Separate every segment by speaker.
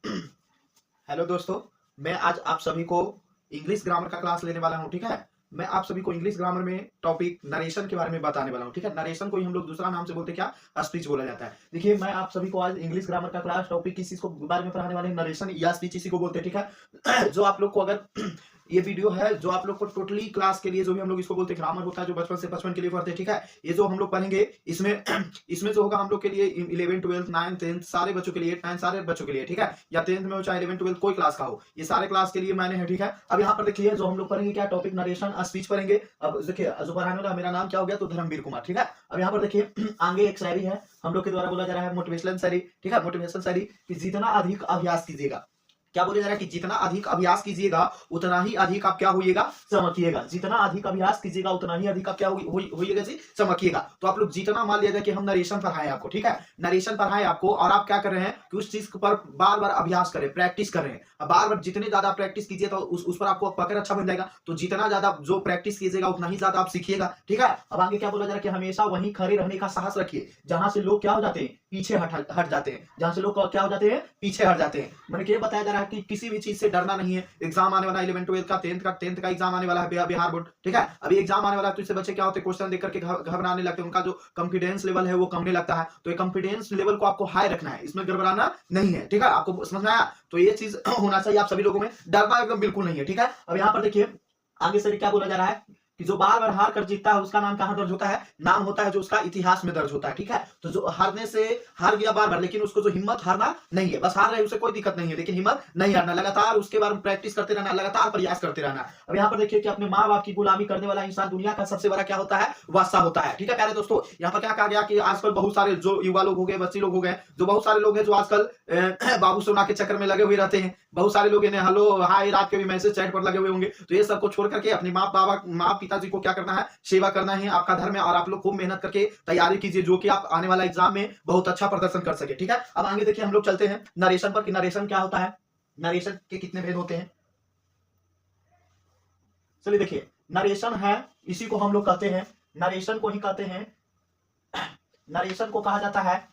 Speaker 1: Hello दोस्तों। मैं आज आप सभी को इंग्लिश ग्रामर का क्लास लेने वाला हूं। ठीक है, मैं आप सभी को इंग्लिश ग्रामर में टॉपिक नरेशन के बारे में बताने वाला हूं। ठीक है, नरेशन को ही हम लोग दूसरा नाम से बोलते हैं क्या, स्पीच बोला जाता है। देखिए, मैं आप सभी को आज इंग्लिश ग्रामर का क्लास टॉपिक किस चीज को बारे में पढ़ाने वाले हैं, नरेशन या स्पीच इसी को बोलते हैं। ठीक है जो आप लोग को अगर ये वीडियो है जो आप लोग को टोटली क्लास के लिए, जो भी हम लोग इसको बोलते हैं ग्रामर होता है, जो बचपन से बचपन के लिए पढ़ते हैं। ठीक है, ये जो हम लोग पढ़ेंगे इसमें इसमें जो होगा हम लोग के लिए 11 12 9 10 सारे बच्चों के लिए, 8 9 सारे बच्चों के लिए। ठीक है, या 10th में हो चाहे 11 12 कोई क्लास का हो, ये सारे क्लास के लिए मैंने है। ठीक है, अब यहाँ पर देखिए जो हम लोग पढ़ेंगे क्या टॉपिक, नरेशन स्पीच पढ़ेंगे। अब देखिए जो पढ़ाने वाला मेरा नाम क्या हो गया, तो धर्मवीर कुमार। ठीक है, अब यहाँ पर देखिए आगे एक शायरी है हम लोग के द्वारा बोला जा रहा है, मोटिवेशनल शायरी। ठीक है, मोटिवेशनल शायरी कि जितना अधिक अभ्यास कीजिएगा, क्या बोला जा रहा है कि जितना अधिक अभ्यास कीजिएगा उतना ही अधिक आप क्या होइएगा, चमकिएगा। जितना अधिक अभ्यास कीजिएगा उतना ही अधिक आप क्या होइएगा जी, चमकिएगा। तो आप लोग जितना मान लिया जाए कि हम नरेशन पढ़ाएं आपको। ठीक है, नरेशन पढ़ाएं आपको और आप क्या कर रहे हैं कि उस चीज पर बार बार अभ्यास करें, प्रैक्टिस कर रहे हैं। बार बार जितने ज्यादा प्रैक्टिस कीजिए तो उस पर आपको पकड़ अच्छा बन जाएगा। तो जितना ज्यादा जो प्रैक्टिस कीजिएगा उतना ही ज्यादा आप सीखिएगा। ठीक है, अब आगे क्या बोला जा रहा है कि हमेशा वहीं खड़े रहने का साहस रखिए जहां से लोग क्या हो जाते हैं, पीछे हट जाते हैं। जहां से लोग क्या हो जाते हैं, पीछे हट जाते हैं। मैंने क्या बताया जा रहा है कि किसी भी चीज से डरना नहीं है। एग्जाम आने वाला 11 12 का, 10th का एग्जाम आने वाला है, बिहार बोर्ड। ठीक है, अभी एग्जाम आने वाला है तो इससे बच्चे क्या होते हैं, क्वेश्चन देख करके घबराने लगते हैं, उनका जो कॉन्फिडेंस लेवल है वो कमने लगता है। तो ये कॉन्फिडेंस लेवल को आपको हाई रखना है, इसमें गड़बड़ाना नहीं है। ठीक है, आपको समझ में आया। तो ये चीज होना चाहिए आप सभी लोगों में, डरना एकदम बिल्कुल नहीं है। ठीक है, अब यहाँ पर देखिए आगे से क्या बोला जा रहा है कि जो बार बार हार कर जीतता है उसका नाम कहां दर्ज होता है, नाम होता है जो उसका इतिहास में दर्ज होता है। ठीक है, तो जो हारने से हार गया बार बार, लेकिन उसको जो हिम्मत हारना नहीं है, बस हार रहे उसे कोई दिक्कत नहीं है, लेकिन हिम्मत नहीं हारना, लगातार उसके बारे में प्रैक्टिस करते रहना, लगातार प्रयास करते रहना। अब यहाँ पर देखिए कि अपने माँ बाप की गुलामी करने वाला इंसान दुनिया का सबसे बड़ा क्या होता है, बादशाह होता है। ठीक है प्यारे दोस्तों, यहाँ पर क्या कहा गया कि आजकल बहुत सारे जो युवा लोग हो गए, बच्चे लोग हो गए, जो बहुत सारे लोग हैं जो आजकल बाबू सोना के चक्कर में लगे हुए रहते हैं। बहुत सारे लोग इन्हें हेलो हाय रात के भी मैसेज चैट पर लगे हुए होंगे। तो ये सबको छोड़ करके अपनी माँ पिताजी को क्या करना है, सेवा करना है, आपका धर्म है। और आप लोग खूब मेहनत करके तैयारी कीजिए जो कि आप आने वाला एग्जाम में बहुत अच्छा प्रदर्शन कर सके। ठीक है, अब आगे देखिए हम लोग चलते हैं नरेशन पर कि नरेशन क्या होता है, नरेशन के कितने भेद होते हैं। चलिए देखिए, नरेशन है इसी को हम लोग कहते हैं, नरेशन को ही कहते हैं, नरेशन को कहा जाता है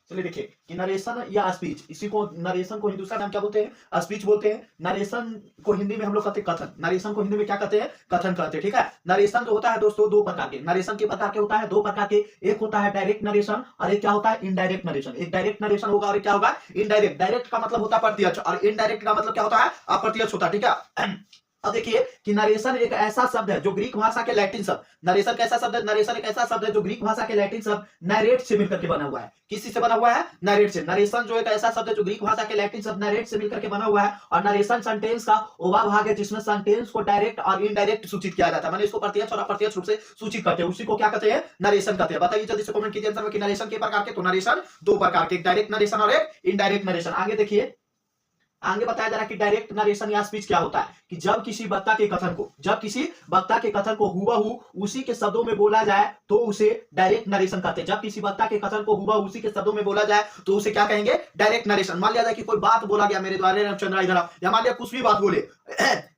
Speaker 1: चलिए देखिए कि नरेशन या स्पीच, इसी को नरेशन को ही दूसरा नाम क्या बोलते हैं, स्पीच बोलते हैं। नरेशन को हिंदी में हम लोग कहते हैं कथन, नरेशन को हिंदी में क्या कहते हैं, कथन कहते हैं। ठीक है, नरेशन जो होता है दोस्तों दो प्रकार के, नरेशन के प्रकार के होता है दो प्रकार के, एक होता है डायरेक्ट नरेशन और एक क्या होता है, इनडायरेक्ट नरेशन। एक डायरेक्ट नरेशन होगा और एक क्या होगा, इनडायरेक्ट। डायरेक्ट का मतलब होता है प्रत्यक्ष और इनडायरेक्ट का मतलब क्या होता है, अप्रत्यक्ष होता है। ठीक है, अब देखिए कि नरेशन एक ऐसा शब्द है जो ग्रीक भाषा के लैटिन शब्द, नरेशन कैसा शब्द है, नरेशन एक ऐसा शब्द है जो ग्रीक भाषा के लैटिन शब्द नरेट से मिलकर के बना हुआ है। किसी से बना हुआ है, नरेट से। नरेशन जो एक ऐसा शब्द है जो ग्रीक भाषा के लैटिन शब्द नरेट से मिलकर के बना हुआ है। और नरेशन सेंटेंस का वह भाग है जिसमें सेंटेंस को डायरेक्ट और इनडायरेक्ट सूचित किया जाता है, मैंने इसको प्रत्यक्ष और अप्रत्यक्ष रूप से सूचित करते हैं, उसी को क्या कहते हैं, नरेशन कहते हैं। बताइए जल्दी से कमेंट कीजिए आंसर में कि नरेशन के प्रकार के, तो नरेशन दो प्रकार के, एक डायरेक्ट नरेशन और एक इनडायरेक्ट नरेशन। आगे देखिए आगे बताया जा रहा है कि डायरेक्ट नरेशन या स्पीच क्या होता है कि जब किसी वक्ता के कथन को हुबहू उसी के शब्दों में बोला जाए तो उसे डायरेक्ट नरेशन कहते हैं। जब किसी वक्ता के कथन को हुबहू उसी के शब्दों में बोला जाए तो उसे क्या कहेंगे, डायरेक्ट नरेशन। मान लिया जाए कि कोई बात बोला गया मेरे द्वारा, रामचंद्र इधर, या मान लिया कुछ भी बात बोले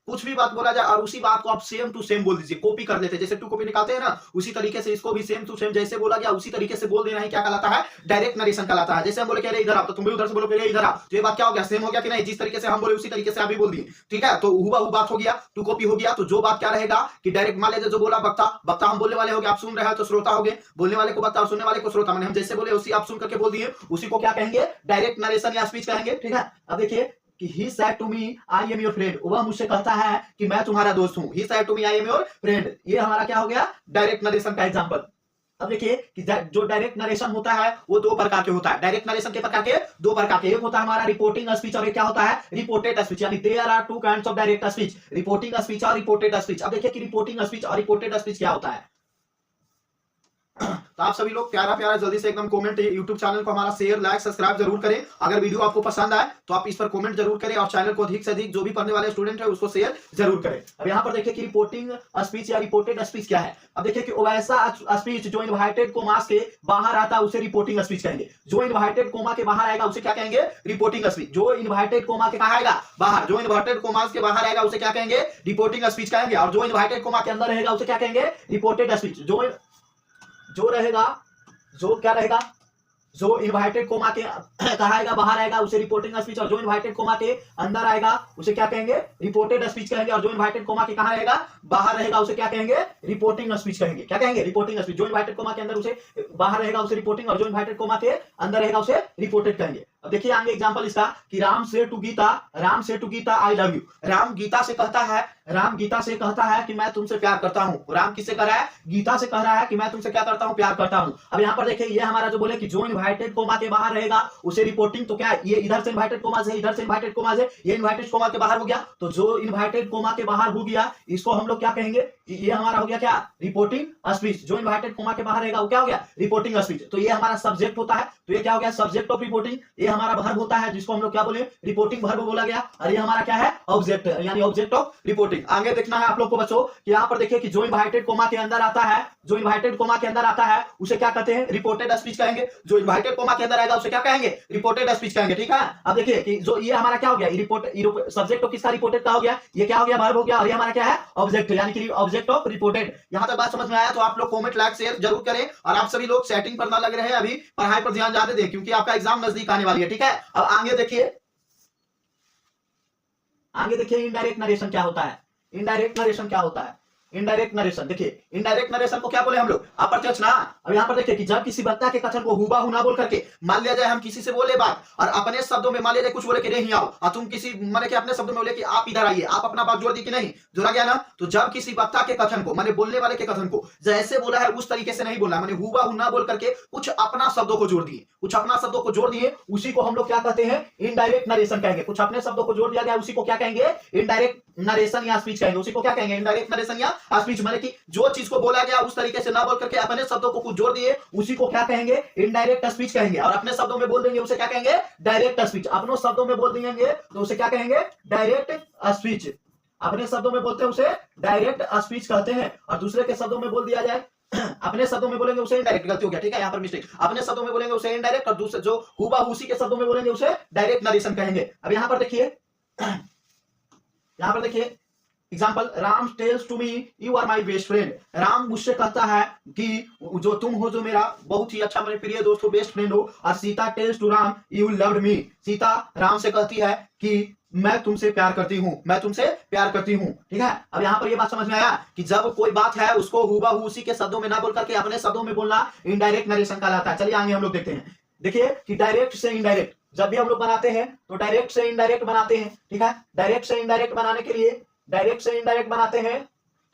Speaker 1: कुछ भी बात बोला जाए और उसी बात को आप सेम टू सेम बोल दीजिए, कॉपी कर देते, जैसे टू कॉपी निकालते हैं ना, उसी तरीके से इसको भी सेम टू सेम जैसे बोला गया उसी तरीके से बोल देना ही क्या कहलाता है, डायरेक्ट नरेशन कहलाता है। जैसे हम बोले कह रहे इधर आओ तो तुम भी उधर से बोलो इधर आओ, तो ये बात क्या हो गया, सेम हो गया कि नहीं, जिस तरीके से हम बोले उसी तरीके से आप भी बोल दिए। ठीक है, तो हुबहू बात हो गया, टू कॉपी हो गया। तो जो बात क्या रहेगा कि डायरेक्ट, मान लीजिए जो बोला वक्ता हम बोलने वाले हो गए, आप सुन रहे हो तो श्रोता हो गए, बोलने वाले को वक्ता और सुनने वाले को श्रोता, मैंने हम जैसे बोले उसी आप सुन करके बोल दिए, उसी को क्या कहेंगे, डायरेक्ट नरेशन या स्पीच कहेंगे। ठीक है, अब देखिए कि he said to me I am your friend, वह मुझसे कहता है कि मैं तुम्हारा दोस्त हूं। he said to me I am your friend, ये हमारा क्या हो गया, डायरेक्ट नरेशन का एग्जांपल। अब देखिए कि जो डायरेक्ट नरेशन होता है वो दो प्रकार के होता है, डायरेक्ट नरेशन के प्रकार के दो प्रकार के, एक होता है हमारा रिपोर्टिंग स्पीच और एक क्या होता है, रिपोर्टेड स्पीच। यानी there are two kinds of direct speech, reporting speech और रिपोर्टेड स्पीच। अब देखिए कि रिपोर्टिंग स्पीच और रिपोर्टेड स्पीच क्या होता है। तो आप सभी लोग प्यारा प्यारा जल्दी से एकदम कमेंट, यूट्यूब चैनल को हमारा शेयर लाइक सब्सक्राइब जरूर करें। अगर वीडियो आपको पसंद आए तो आप इस पर कमेंट जरूर करें और चैनल को अधिक से अधिक जो भी पढ़ने वाले स्टूडेंट है उसको शेयर जरूर करें। अब यहाँ पर देखिए कि रिपोर्टिंग स्पीच या रिपोर्टेड स्पीच क्या है। अब देखिए कि वैसा स्पीच जो इनवाइटेड कोमास के बाहर आता है उसे रिपोर्टिंग स्पीच कहेंगे। जो इनवाइटेड कोमा के बाहर आएगा उसे क्या कहेंगे, रिपोर्टिंग स्पीच। जो इनवाइटेड कोमा के कहा आएगा बाहर, जो इनवर्टेड कोमास के बाहर आएगा उसे क्या कहेंगे, रिपोर्टिंग स्पीच कहेंगे। और जो इनवाइटेड कोमा के अंदर रहेगा उसे क्या कहेंगे, रिपोर्टेड स्पीच। जो रहेगा, जो क्या रहेगा, जो इनवाइटेड कोमा के कहा आएगा बाहर आएगा उसे रिपोर्टिंग स्पीच, और जो इनवाइटेड कोमा के अंदर आएगा उसे क्या कहेंगे, रिपोर्टेड स्पीच कहेंगे। और जो इनवाइटेड कोमा के कहा रहेगा बाहर रहेगा उसे क्या कहेंगे, रिपोर्टिंग स्पीच कहेंगे। क्या कहेंगे, रिपोर्टिंग स्पीच। जो इनवाइटेड कोमा के अंदर उसे बाहर रहेगा उसे रिपोर्टिंग, और जो इनवाइटेड कोमा के अंदर रहेगा उसे रिपोर्टेड कहेंगे। अब देखिए आगे एग्जांपल इसका कि राम से to Geeta I love you. Ram Geeta से कहता है कि मैं तुमसे प्यार करता हूं। राम किससे कह रहा है, गीता से कह रहा है कि मैं तुमसे क्या करता हूं, प्यार करता हूं। अब यहां पर देखिए ये हमारा जो बोले कि जो इनवाइटेड कोमा के बाहर रहेगा उसे रिपोर्टिंग, तो क्या है, ये इधर से इनवाइटेड कोमा से, इधर से इनवाइटेड कोमा से, ये इनवाइटेड कोमा के बाहर हो गया। तो जो इनवाइटेड कोमा के बाहर हो गया इसको हम लोग क्या कहेंगे, ये हमारा हो गया क्या, रिपोर्टिंग स्पीच। जो इनवाइटेड कोमा के बाहर रहेगा वो क्या हो गया, रिपोर्टिंग स्पीच। तो ये हमारा सब्जेक्ट होता है, तो ये क्या हो गया, सब्जेक्ट ऑफ रिपोर्टिंग। ये हमारा वर्ब होता है जिसको हम लोग क्या बोले, रिपोर्टिंग वर्ब बोला गया। और ये हमारा क्या है, ऑब्जेक्ट, यानी ऑब्जेक्ट ऑफ रिपोर्टिंग। आगे देखना है आप लोग को बच्चों कि यहाँ पर देखिए कि जो इनवाइटेड कोमा के अंदर आता है, जो इनवाइटेड कोमा के अंदर आता है उसे क्या कहते हैं, रिपोर्टेड स्पीच कहेंगे। जो इनवाइटेड कोमा के अंदर आएगा उसे क्या कहेंगे, रिपोर्टेड स्पीच कहेंगे। ठीक है, अब देखिए कि जो ये हमारा क्या हो गया, रिपोर्ट सब्जेक्ट ऑफ किसका, रिपोर्टेड का हो गया। ये क्या हो गया, वर्ब हो गया। और ये हमारा क्या है, ऑब्जेक्ट, यानी कि ऑब्जेक्ट ऑफ रिपोर्टेड। यहाँ तक बात समझ में आया तो आप लोग कमेंट लाइक शेयर जरूर करें। और आप सभी लोग सेटिंग पर ना लग रहे हैं, अभी पढ़ाई पर ध्यान ज्यादा दें क्योंकि आपका एग्जाम नजदीक आने वाली है। ठीक है, अब आगे देखिए इनडायरेक्ट नरेशन क्या होता है। इनडायरेक्ट नरेशन क्या होता है, इनडायरेक्ट नरेशन। देखिए इनडायरेक्ट नरेशन को क्या बोले हम लोग, अप्रत्यक्ष ना। अब यहाँ पर देखिए कि जब किसी वक्ता के कथन को हुबहू ना बोल करके, मान लिया जाए हम किसी से बोले बात और अपने शब्दों में मान लिया जाए कुछ बोले कि रे आओ, और तुम किसी माने कि अपने शब्दों में बोले कि आप इधर आइए, आप अपना बात जोड़ दी कि नहीं, जोड़ा गया ना। तो जब किसी वक्ता के कथन को माने बोलने वाले के कथन को जैसे बोला है उस तरीके से नहीं बोलना, माने हुबहू ना बोल करके कुछ अपना शब्दों को जोड़ दिए, कुछ अपना शब्दों को जोड़ दिए, उसी को हम लोग क्या कहते हैं, इनडायरेक्ट नरेशन कहेंगे। कुछ अपने शब्दों को जोड़ दिया गया उसी को क्या कहेंगे, इनडायरेक्ट नरेशन या स्पीच कहेंगे। उसी को क्या कहेंगे, इनडायरेक्ट नरेशन या स्पीच। माने कि जो चीज को बोला गया उस तरीके से ना बोल करके अपने शब्दों को कुछ जोड़ दिए, उसी को क्या कहेंगे, इनडायरेक्ट स्पीच कहेंगे। और अपने शब्दों में बोल देंगे उसे क्या कहेंगे, डायरेक्ट स्पीच। अपने शब्दों में बोल देंगे तो उसे क्या कहेंगे, डायरेक्ट स्पीच। अपने शब्दों में बोलते हैं उसे डायरेक्ट स्पीच कहते हैं, और दूसरे के शब्दों में बोल दिया जाए अपने शब्दों में बोलेंगे उसे इनडायरेक्ट। गलती हो गया, ठीक है, यहाँ पर मिस्टेक। अपने शब्दों में बोलेंगे उसे इनडायरेक्ट, और दूसरे जो हुबहू उसी के शब्दों में बोलेंगे उसे डायरेक्ट नरेशन कहेंगे। अब यहाँ पर देखिए example, Ram tells to me you are my best friend. Ram मुझसे कहता है कि जो तुम हो जो मेरा बहुत ही अच्छा, मेरे प्रिय दोस्त हो, बेस्ट फ्रेंड हो। और Sita tells to Ram you loved me. Sita Ram से कहती है कि मैं तुमसे प्यार करती हूँ, मैं तुमसे प्यार करती हूँ। ठीक है, अब यहाँ पर ये बात समझ में आया कि जब कोई बात है उसको हुबहू उसी के शब्दों में ना बोल करके अपने शब्दों में बोलना इनडायरेक्ट नरेशन कहलाता है। चलिए आगे हम लोग देखते हैं। देखिए कि डायरेक्ट से इनडायरेक्ट जब भी हम लोग बनाते हैं तो डायरेक्ट से इनडायरेक्ट बनाते हैं। ठीक है, डायरेक्ट से इनडायरेक्ट बनाने के लिए, डायरेक्ट से इनडायरेक्ट बनाते हैं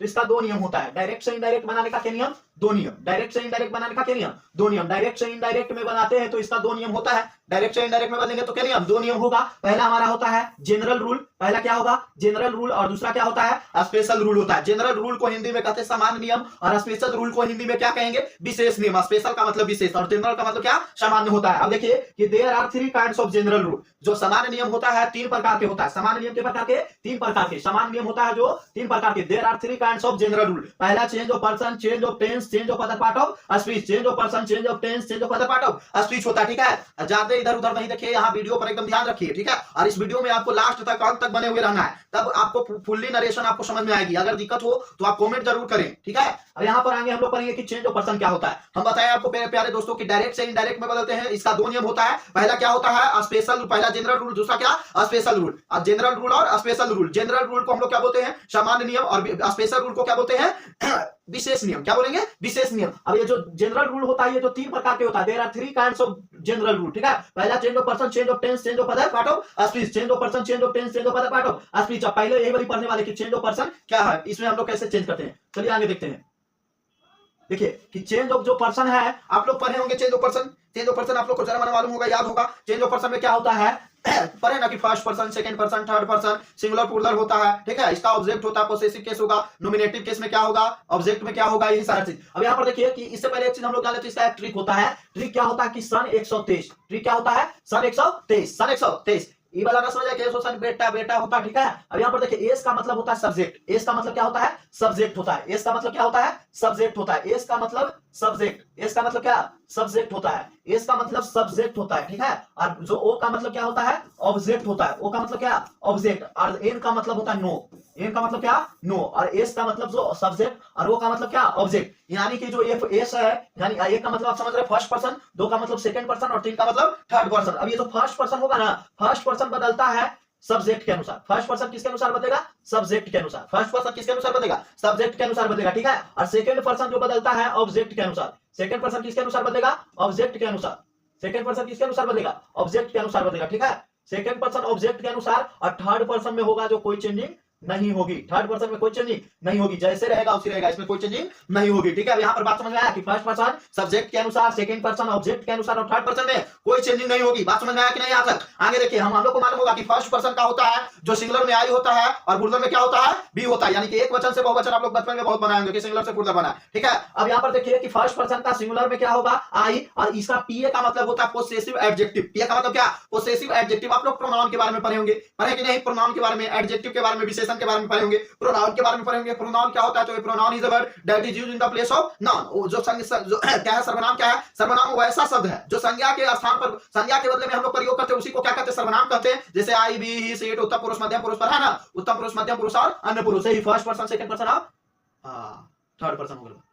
Speaker 1: तो इसका दो नियम होता है। डायरेक्ट से इनडायरेक्ट बनाने का क्या नियम, दो नियम। डायरेक्ट से इनडायरेक्ट बनाने का क्या नियम, दो नियम। डायरेक्ट से इनडायरेक्ट में बनाते हैं तो इसका दो नियम होता है। डायरेक्ट से इनडायरेक्ट में बनेंगे तो क्या नियम, दो नियम होगा। पहला हमारा होता है जनरल रूल, पहला क्या होगा, जनरल रूल, और दूसरा क्या होता है, स्पेशल रूल होता है। जनरल रूल को हिंदी में कहते हैं सामान्य नियम, और स्पेशल रूल को हिंदी में क्या कहेंगे, विशेष नियम। स्पेशल का मतलब विशेष और जनरल का मतलब क्या, सामान्य होता है। अब देखिए कि there are three kinds of general rule. जो सामान्य नियम होता है तीन प्रकार के होता है। सामान्य नियम के प्रकार के तीन प्रकार के, सामान्य नियम होता है जो तीन प्रकार के। There are three kinds of general rule. पहला change of person, change of tense, change of other part of speech. Change of person, change of tense, change of other part of speech होता है। ठीक है, ज्यादा इधर उधर नहीं देखिए, यहाँ वीडियो पर एकदम ध्यान रखिए। ठीक है, और इस वीडियो में आपको लास्ट तक अंत तक बने हुए रहना है, तब आपको फुल्ली नरेशन आपको समझ में आएगी। अगर दिक्कत हो तो आप कमेंट जरूर करें। ठीक है, अब यहाँ पर आगे हम लोग पढ़ेंगे कि चेंज ऑफ पर्सन क्या होता है। हम बताएं आपको प्यारे दोस्तों कि डायरेक्ट से इनडायरेक्ट में बदलते हैं, इसका दो नियम होता है। पहला क्या होता है, स्पेशल, पहला जनरल रूल, दूसरा क्या, स्पेशल रूल। जनरल रूल और स्पेशल रूल। जनरल रूल को हम लोग क्या बोलते हैं, सामान्य नियम, और स्पेशल रूल को क्या बोलते हैं, विशेष नियम। क्या बोलेंगे, विशेष नियम। अब ये जो जनरल रूल होता है ये जो तीन प्रकार के होता है। There are three kinds of general rule. ठीक है, पहला change of person, change of tense, change of other part of speech. Change of person, change of tense, change of other part of speech. पहले यही वाली पढ़ने वाले कि change of person क्या है, इसमें हम लोग कैसे चेंज करते हैं। चलिए आगे देखते हैं। देखिए कि चेंज ऑफ जो पर्सन है, आप लोग पढ़े होंगे change of person. Change of person आप लोग को जरा मालूम होगा, याद होगा। चेंज ऑफ पर्सन में क्या होता है पढ़े ना कि first person, second person, third person, singular plural होता है, ठीक है। इसका ऑब्जेक्ट होता है, पोसेसिव केस होगा, नॉमिनेटिव केस में क्या होगा, ऑब्जेक्ट में क्या होगा, यही सारा चीज। अब यहाँ पर देखिए कि इससे पहले एक चीज हम लोग जान लेते हैं, इसका एक ट्रिक होता है। ट्रिक क्या होता है कि सन 123, ट्रिक क्या होता है, सन 123, सन 123। ये वाला ना समझ आए, सन बेटा बेटा होता है, ठीक है। अब यहाँ पर देखिए एस का मतलब होता है सब्जेक्ट, एस का मतलब क्या होता है, सब्जेक्ट होता है, एस का मतलब क्या होता है, सब्जेक्ट होता है, एस का मतलब सब्जेक्ट, एस का मतलब क्या, सब्जेक्ट होता है, एस का मतलब सब्जेक्ट होता है, ठीक है। और जो ओ का मतलब क्या होता है, ऑब्जेक्ट होता है, ओ का मतलब क्या, ऑब्जेक्ट। और एन का मतलब होता है नो, एन का मतलब क्या, नो। और एस का मतलब जो सब्जेक्ट, और ओ का मतलब क्या, ऑब्जेक्ट। यानी कि जो एफ एस है, यानी एक का मतलब आप समझ रहे फर्स्ट पर्सन, दो का मतलब सेकंड पर्सन, और तीन का मतलब थर्ड पर्सन। अब ये जो फर्स्ट पर्सन होगा ना, फर्स्ट पर्सन बदलता है सब्जेक्ट के अनुसार। फर्स्ट पर्सन किसके अनुसार बदलेगा, सब्जेक्ट के अनुसार। फर्स्ट पर्सन किसके अनुसार बदलेगा, सब्जेक्ट के अनुसार बदलेगा, ठीक है। और सेकंड पर्सन जो बदलता है ऑब्जेक्ट के अनुसार। सेकंड पर्सन किसके अनुसार बदलेगा, ऑब्जेक्ट के अनुसार। सेकंड पर्सन किसके अनुसार बदलेगा, ऑब्जेक्ट के अनुसार बदलेगा, ठीक है। सेकंड पर्सन ऑब्जेक्ट के अनुसार, और थर्ड पर्सन में होगा जो कोई चेंजिंग नहीं होगी, थर्ड पर्सन में कोई चेंजिंग नहीं होगी, जैसे रहेगा उसी रहेगा, इसमें कोई चेंजिंग नहीं होगी, ठीक है। अब यहाँ पर बात समझ में आया कि फर्स्ट पर्सन सब्जेक्ट के अनुसार, सेकंड पर्सन ऑब्जेक्ट के अनुसार, और थर्ड पर्सन में कोई चेंजिंग नहीं होगी। बात समझ में आया कि नहीं, यहाँ तक आगे देखिए। हम लोग को मालूम होगा कि फर्स्ट पर्सन का होता है जो सिंगुलर में आई होता है, और प्लूरल में क्या होता है, बी होता है। यानी कि एक वचन से बहुवचन आप लोग बचपन में बहुत बनाएंगे कि सिंगुलर से प्लूरल बना, ठीक है। अब यहाँ पर देखिए कि फर्स्ट पर्सन का सिंगुलर में क्या होगा, आई, और इसका पीए का मतलब होता है पोसेसिव एडजेक्टिव। पीए का मतलब क्या, पोसेसिव एडजेक्टिव। आप लोग प्रोनाउन के बारे में पढ़े होंगे, पढ़े कि नहीं, प्रोनाउन के बारे में, एडजेक्टिव के बारे में, विशेषण के बारे में पढ़े होंगे, प्रोनाउन के बारे में पढ़ेंगे। प्रोनाउन क्या होता है, तो pronoun is a word that is used in the place of noun. जो क्या है, सर्वनाम क्या है, सर्वनाम वैसा शब्द है जो संज्ञा के स्थान पर, संज्ञा के बदले में हम लोग प्रयोग करते हैं, उसी को क्या कहते हैं, सर्वनाम कहते हैं। जैसे आई, बी, ही, सी, इट, उत्तम पुरुष, मध्यम पुरुष पर है ना, उत्तम पुरुष, मध्यम पुरुष और अन्य पुरुष। यही फर्स्ट पर्सन, सेकंड पर्सन और थर्ड पर्सन हो गया।